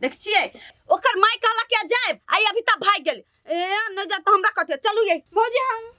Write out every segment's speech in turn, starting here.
देख छिए ओकर माई कहला के जाए आई अभी तक भाग गेल ए न जा त हमरा कथे चलू ये भौजी हम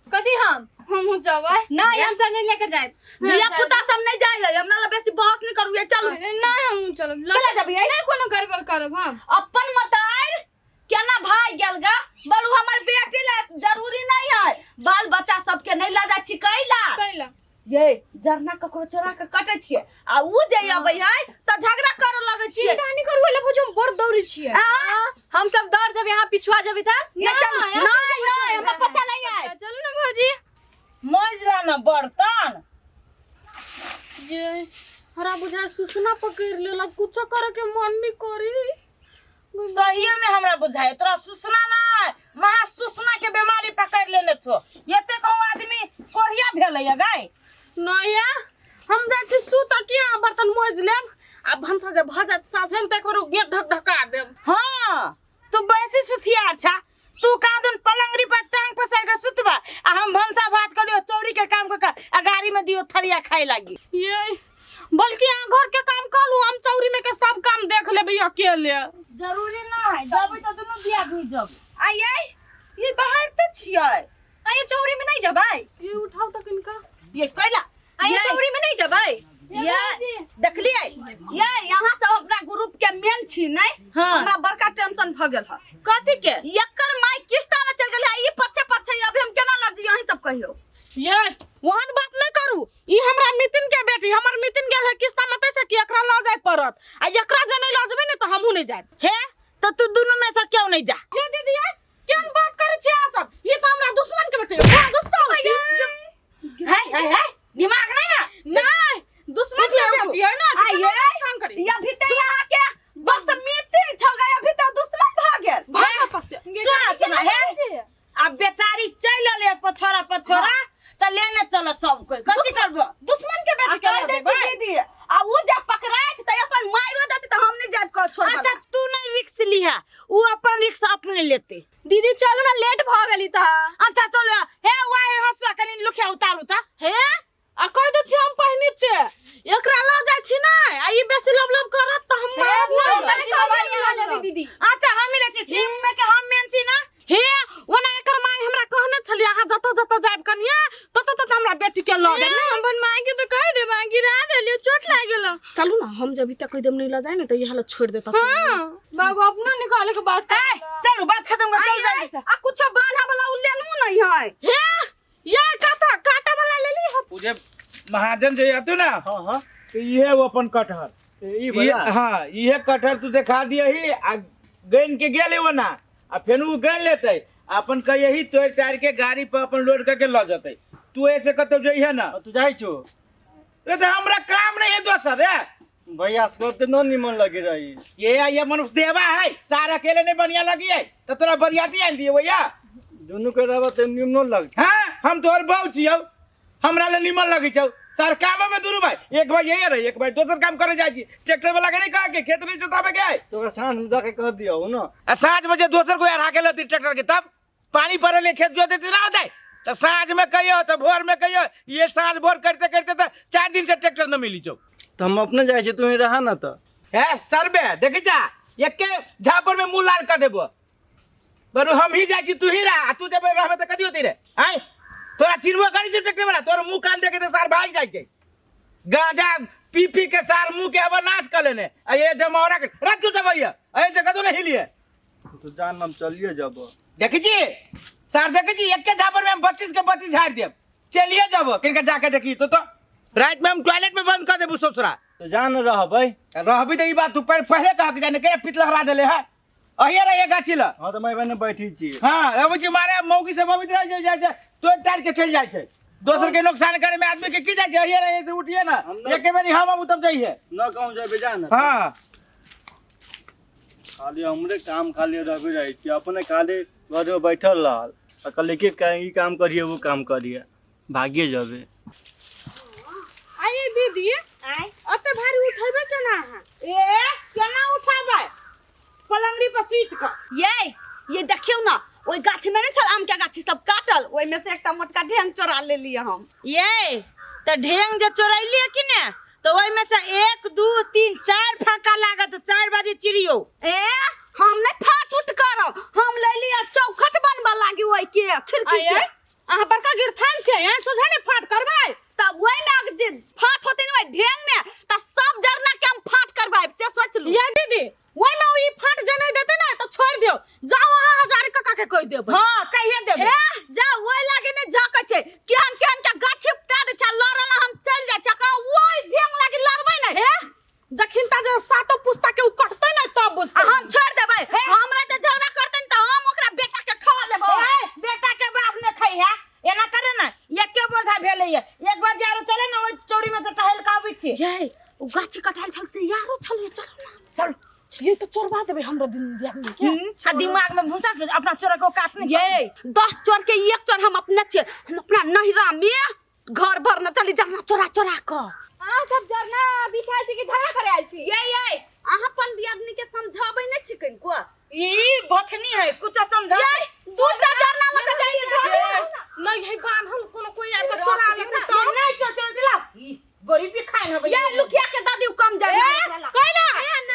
कथी हम जाबै ना हम सब नहीं लेकर जाए दिया पुता सब नहीं जाए है हमरा ला बेसी बहस नहीं करू ये चलू ना हम चलब चला जबी नहीं कोनो गड़बड़ करब हम अपन मतार केना भाग गेल गा बोलू हमर बेटी ला जरूरी नहीं है बाल बच्चा सबके नहीं ला जा छी कैला ये जरना ककरो चोरा के काटे छिए आ उ जे आबै है त झगड़ा करे लगे छिए चिंता नहीं करू ले भौजी हम बड़ दौड़ी छिए हम सब दौड़ जब यहाँ पिछुआ जब था नहीं हमरा पता नहीं है चलो ना भौजी मजला ना बर्तन ये हरा बुझा सुसना पकड़ लेला कुछ करे के मन नहीं करी सही में हमरा बुझाए तोरा सुसना ना महा सुसना के बीमारी पकड़ लेने छो एते कहू आदमी कोढ़िया भेलैया गाय नया हम जाइ छी सुतटिया बर्तन मोज लेब आ भंसा जे भजत साझन तक करू गेट ढक ढका देब हां तू बैसी सुथिया अच्छा तू कादन पलंगरी पर टांग पसार के सुतबा आ हम भंसा भात करियो चौरी के काम क आ गाड़ी में दियो थरिया खाए लागी ये बल्कि आ घर के काम कर लू हम चौरी में के सब काम देख लेबे अकेले जरूरी ना है जब तो दोनों बिया भी जब आये ये बाहर त छिए आये चौरी में नहीं जबाई ये उठाओ तक इनका ये कैला आये चौरी में नहीं जबाई ये देखलिए ये यहाँ सब अपना ग्रुप के मेन छी नहीं हाँ। हमरा बड़का टेंशन भ गेल है कथि के एकर माई किस्ता में चल गेल है ई पछे पछे अभी हम केना लजी यही सब कहियो ये वहन बात नहीं करू ई हमरा मितिन के बेटी हमर मितिन गेल है किस्ता मते से कि एकरा ल जाय पड़त आ एकरा जे नहीं ल जबे ने त हमहू नहीं जाब हे तो तू दोनों में से क्यों नहीं जा ये दीदी केन बात करे छी आ सब ये तो हमरा दुश्मन के बेटी है गुस्सा होती है दिमाग नहीं है नहीं दुश्मन के बेटी है ना आये काम करी ये भी ते यहाँ के बस मीटिंग चल गया अभी तो दुश्मन भाग गेल भाग पसे सुना है अब बेचारी चल ले पछोरा त लेने चलो सब कोई कथि करबो दुश्मन के बेटी के कह दे छी दीदी आ उ जब पकड़ात त अपन माइरो देती त हम नहीं जात को छोड़ अच्छा तू नहीं रिस्क लिया वो अपन रिस्क अपने लेते दीदी चलो ना लेट भ गेली था अच्छा चलो हे वाहे हसुआ कनी लुखिया उतारू त हे आ कह दे छी हम पहिनिते एकरा ल जाय छी ना आ ई बेसी लब करत त हम नहीं दीदी अच्छा हम ले छी टीम में के हम मेन छी ना हे ओना एकर माई हमरा कहने छलिया अहाँ जत जाब कनिया तत हमरा बेटी के ल जाय ना अपन माई के तो कह देबा गिरा देलियो चोट लाग गेल चलू ना हम जब तक कह देम नहीं ल जाय ना त यहां ल छोड़ देता हां बाबू अपना निकाले के बात चलो बात खत्म कर चल जाए आ कुछ बांधा वाला उ लेनू नहीं है हे यार काटा वाला ले ली मुझे महाजन जे आतु ना हां तो ये वो अपन कटहर ई भैया हां ये कटहर तू दिखा दिए ही आ गन के गेले वो ना आ फेन उ गन लेते अपन कहिए ही तोड़ तार के गाड़ी पर अपन लोड करके ल जते तू ऐसे कतौ जइहे ना तू जाई छो रे तो हमरा काम नहीं है दोसर रे भैया करते न निमन लगे रही ये मनुष्य देवा है सारा अकेले नहीं बढ़िया लगी है तो तोरा बरियाती आन दिए भैया दोनों के रहबा त निमन लग हां हम तोर बहु छियौ हमरा ले निमन लगी छौ सर काम में दुरु भाई एक भाई ये रही एक भाई दोसर काम करे जाई ट्रैक्टर वाला के नहीं कह के खेत नहीं जोतावे के तो सांझ में जाके कह दियो ना आ 7 बजे दोसर को यार हाके लेती ट्रैक्टर के तब पानी भरे ले खेत जोते ना होता तो सांझ में कहियो तो भोर में कहियो ये सांझ भोर करते करते तो 4 दिन से ट्रैक्टर न मिली चौ तो हम अपने जाय छी तू ही रहा ना तो है सरबे देख जा एक के झापर में मुंह लाल कर देबो बरु हम ही जाई छी तू ही रहा तू जब रहबे तो कदी होती रे आय तोरा चिरवा गाड़ी से ट्रैक्टर वाला तोर मुंह कान देखे तो सार भाग जाई छै गांजा पी के सार मुंह के अब नाश कर लेने आ ये जमौरा के रख तू भैया ए जगह तो नहीं लिए तो जान हम चलिए जब देखी जी सर देखी जी एक के झापर में हम 32 के 32 झाड़ देब चलिए जब किनका जाके देखी तो रात में हम टॉयलेट में बंद कर देबू ससुरा तो जान रह भाई रहबी तो ई बात तू पहले कह के जाने के पितला हरा देले है अहिया रहिए गाछी ला हां तो मैं बने बैठी छी हां अब जी मारे मौगी से बबित रह जाय छै तो टार के चल जाय छै दोसर के नुकसान करे में आदमी के की जाय छै अहिया रहिए से उठिए ना एक बारी हम तब जाइए न कहूं जाबे जान हां खाली हमरे काम खाली रहबे रही छी अपने खाली घर में बैठल रहल आ कल के ई काम करिए वो काम करिए भागिए जाबे आये दीदी आय अते भारी उठेबे केना ए केना उठाबे पलंगरी पर सीट का ये देखियो ना ओई गाछ में नहीं चल आम के गाछी सब काटल ओई में से एकटा मोटका ढेंग चोरा ले लिए हम ये तो ढेंग जे चोरैली कि ने तो वही में से 1 2 3 4 फाका लागत 4 बजे चिड़ियो ए हम नहीं फाट उठ करो हम ले लिया चौखट बनवा लागी ओई के खिड़की के अहाँ बड़का गिरथान छै यहाँ सोझा ने फाट करबै तब वही में जे फाट होते नहीं ढेंग में त सब जरना के हम फाट करवाए से सोच लू ये दीदी वही में ई फाट जने देते ना तो छोड़ दियो जाओ अहाँ हजार काका के कह देबै हां कहिए देबे ए जा वही लागे ने झाक छै केहन केहन के गाछी उठा दे छ लड़ल हम चल जाय छ का ओई ढेंग लागी लड़बै नहीं ए जखिन ता जे सातो पुस्ता के उ कटतै ना तब बुझतै हम छोड़ देबै हमरा त झगड़ा करतन त हम ओकरा बेटा के खा लेबै बेटा के बाप में खई है एना करे ना एके बोझा भेलै है 1 बजे आरो चले ना ओई चौड़ी में से टहल का आबै छी ये उ गाछी कटहल छल से यारो छल चल ये तो चोरबा देबै हमरा दिन दियानी के दिमाग में घुसा अपना चोरा को काट नहीं ये 10 चोर के एक चोर हम अपने छे हम अपना नहिरा में घर भर न चली जाना चोरा चोरा क आ सब जरना बिछाल छी कि झगड़ा करे आइल छी ये अहाँ अपन दियादनी के समझाबै नै छी कन को ई बथनी है कुछ समझा ये दूटा जरना लग जाइए घर नहीं है बांधल कोनो कोई आके चोरा लेते तो नहीं क्यों चोर दिला ई बड़ी भी खाइन हो ये लुकिया के दादी कम जरना कहला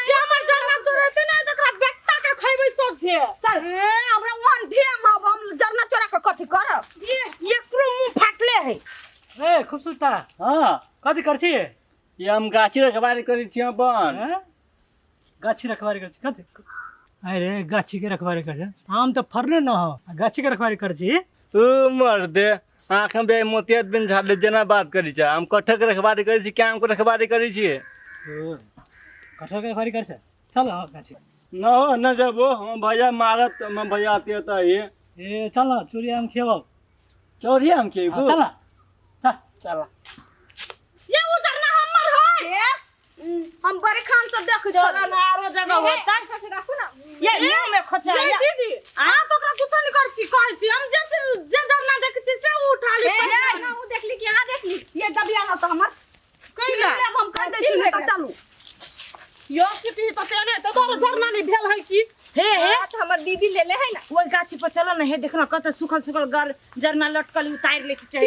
जे हमर जरना चोराते ना तकरा बेटा के खैबै सोझे चल ए हमरा वन ढेंग हम जरना चोरा के कथि करब ये पूरा मुंह फाटले है ए खूबसूरता हाँ कथी कर छी ये हम गाछी रखवारी करै छी अपन गाछी रखवारी कर छी कथी अरे गाछी के रखवारी कर छी हम तो फरले न हो गाछी के रखवारी कर छी तू मर्दे आँख में बे मोतियत बिन झाड़ले जना बात करी छ हम कठक के रखवारी करै छी क्या हमको रखवारी करै छी ओ कठोर के रखवारी कर छी चल हां गाछी न हो न जबो हम भैया मारत हम भैया आते त ये ए चल चोरी हम खेबो चोरी हम के चल चला ये उधर ना हमर है हम बड़े खान सब देख चोरा ना आरो जगह होता से राखू ना ये मुंह में खोचा ये दीदी आ तो ओकरा कुछ नहीं कर छी कहै छी हम जे जरना देख छी से उठा ली ना ऊ देखली कि यहां देखली ये दबिया ना तो हमर कैला हम कर दे छी त चलू यो सिटी तो तेने तो तोर जरना नहीं भेल है की हे हाथ हमर दीदी लेले है ना वो गाछी पर चलो ना हे देखना कत सुखल सुखल गर जरना लटकल उतार लेके चल ए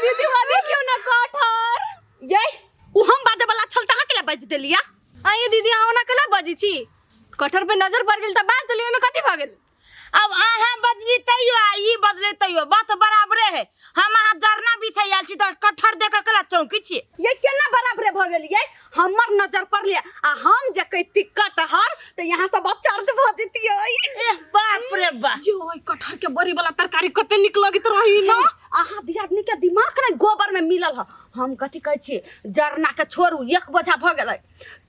दीदी वो देखियो ना कठहर ये उ हम बाजे वाला छल तहा के बज देलिया आ ये दीदी आहो ना कला बजी छी कठहर पे नजर पड़ गेल त बाज देलियो में कथि भ गेल अब आहा बजली तैयो आ ई बजले तैयो बात बराबरे है हम आहा जरना बिछाई आल छी त कठहर देख कला चौकी छी ये केना बराबरे भ गेलिए हमर नजर पड़ले आ हम जे कहती कटहर त यहां सब चार्ज भ जतिए ए बाप रे बा यो ओइ कटहर के बड़ी वाला तरकारी कते निक लगित रही ना आहा दियादनी के दिमाग ना गोबर में मिलल ह हम कथि कहै छी जरना के छोड़ू 1 बोझा भ गेलै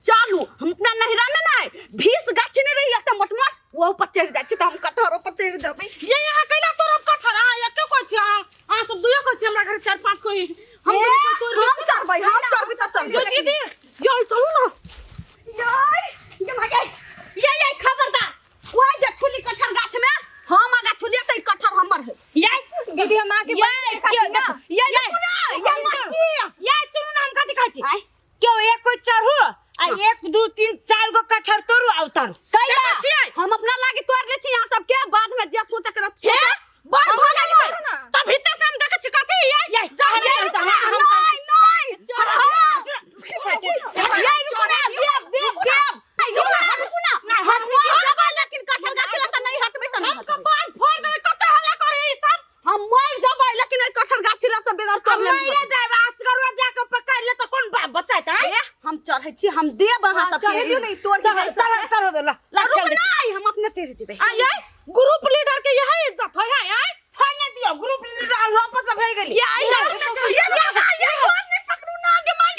चालू हम अपना नहिरा में नहीं 20 गाछी नहीं रही त मोटमोट वो पर चढ़ जाय छी त हम कटहर पर चढ़ जेबै ये यहाँ कैला तोरा कटहर आ या के कोइ छी आ सब दुयो कोइ छी हमरा घर 4-5 कोइ हम हम करबै हम करबै त यो चलबै दीदी यो चलू ना ये मगे ये खबरदार वो जे छुली कटहर गाछ में हम आगा छुलिए त कटहर हमर है ये दीदी हम आके बच खाची ना ये देखो ना ये मक्की ये सुनु ना हम कथि कहै छी क्यों एक कोई चढ़ू आ 1 2 3 4 गो कठहर तोरू आ उतारू कैला हम अपना लागे तोड़ ले छी यहां सब के बाद में जे सोचे करत हे बड़ भ गेलै तब भीतर से हम देख छी कथि ये नहीं ये रुको ना रुको ना हम जगह लेकिन कटहर गाछ ला त नहीं हटबै त हम कपाल फोड़ देबै कते हल्ला करे ई सब हम मर जबै लेकिन कटहर गाछ ला सब बेगर तोड़ ले मरे जाय असगरवा जाके पकड़ ले त कोन बाप बचाता है हम चढ़ै छी हम देब अहाँ सब चढ़े दियो नहीं तोड़ के तरह दे ला रुक नहीं हम अपने चढ़ जेबै आ ये ग्रुप लीडर के यही इज्जत है यार छोड़ने दियो ग्रुप लीडर वापस भई गेली ये गोर नहीं पकड़ू ना आगे माय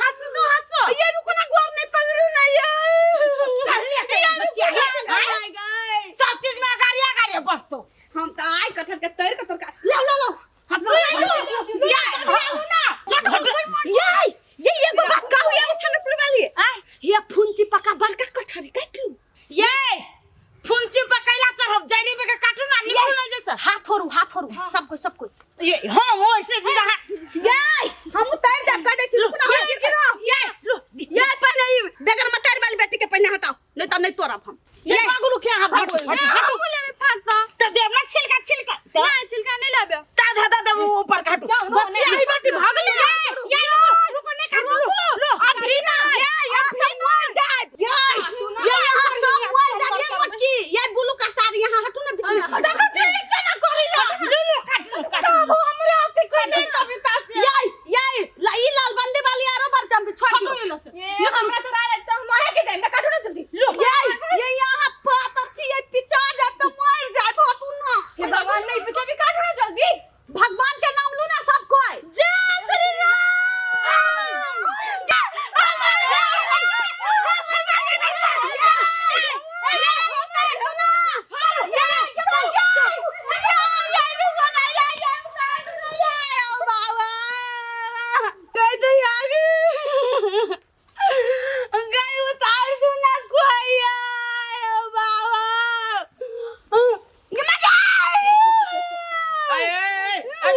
हंसो ये रुको ना गोर नहीं पकड़ू ना ये सब चीज में गाड़िया बसतो हम त आइ कटहर के तैर के तरका लो ये एगो बात कहू ये उछन पुरवाली ये फुंची पका बड़का कटहर काट लू ये फुंची पकैला चढ़ब जड़ी में के काटू ना निकल नहीं जैसा हाथ होरू सब कोई ये हां वो ऐसे सीधा ये हम उतार दे कह दे छी रुक ना ये पर नहीं बेगर मतार वाली बेटी के पहने हटाओ नहीं तो नहीं तोड़ब हम ये पागल क्या है भागो बोले में फाटता तो देव ना छिलका ना छिलका नहीं लाबे ता धा ऊपर काटू बच्ची आई बाटी भाग ले ये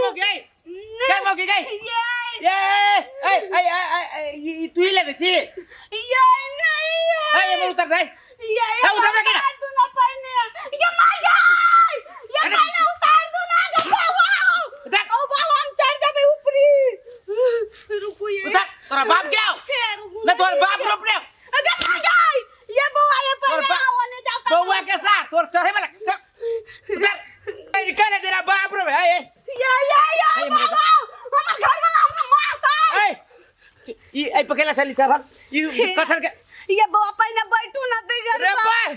मौगी गई मौगी गई ये तू ही ले दे छी ये नहीं है ये मोर उतर दे ये उतर दे क्या तू ना पहने ये मार गई ये पहने उतार दो ना जो बाबा उतर ओ बाबा हम चढ़ जाबे ऊपरी रुको ये उतर तोरा बाप क्या ना तोर बाप रोप ले अगर मार गई ये बुआ ये पहने आने जाता बउआ के साथ तोर चढ़े वाला उतर निकल तेरा बाप रो है ये बाबा हमार घर वाला हमरा मारता ए पकेला चली चल ई कठर के ये बुआ पहने बैठू ना दे रे भाई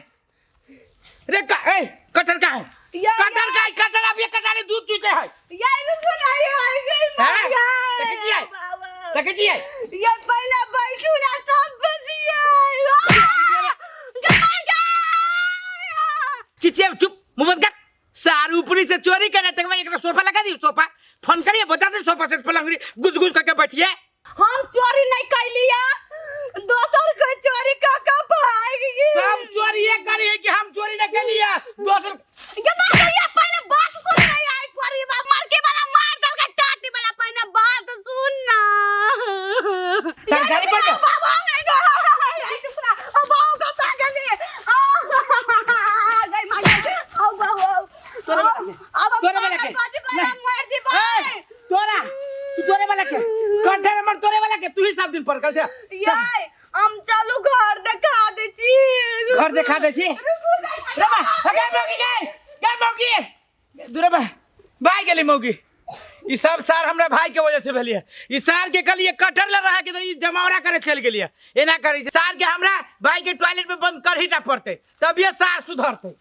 रे का ए कठर का है कठर अब ये कटाले दूध चूते है ये रुको नहीं है हैं देखे जी है ये पहले बैठू ना तब बदिया चिचिया चुप मुंह बंद कर सार ऊपरी से चोरी करे तक एक सोफा लगा दी सोफा फोन करिए बता दे सोफा से पलंग गुज गुज करके बैठिए हम चोरी नहीं कर लिया दोसर कोई चोरी का भाई सब चोरी ये करे कि हम चोरी न कर लिया दोसर ये मारिया पहले बात सुन नहीं आई कोरी बात मार के वाला मार दल का टाटी वाला पहले बात सुन ना सरकारी पर बाबा नहीं गो आई टुकड़ा ओ बाबू का सागली गई मार आओ बाबू तोरे वाला के मार दी भाई तोरा तू तोरे वाला के कठर मर तोरे वाला के तू ही सब दिन पर कल से ये हम चलो घर दिखा दे छी घर दिखा दे छी रे बा गए मौगी दूरे बा भाई गेली मौगी ई सब सार हमरा भाई के वजह से भेलिए ई सार के कल ये कठर ल रहा के तो ई जमावड़ा करे चल गेलिए एना करी सार के हमरा भाई के टॉयलेट में बंद कर ही ना पड़ते तब ये सार सुधरते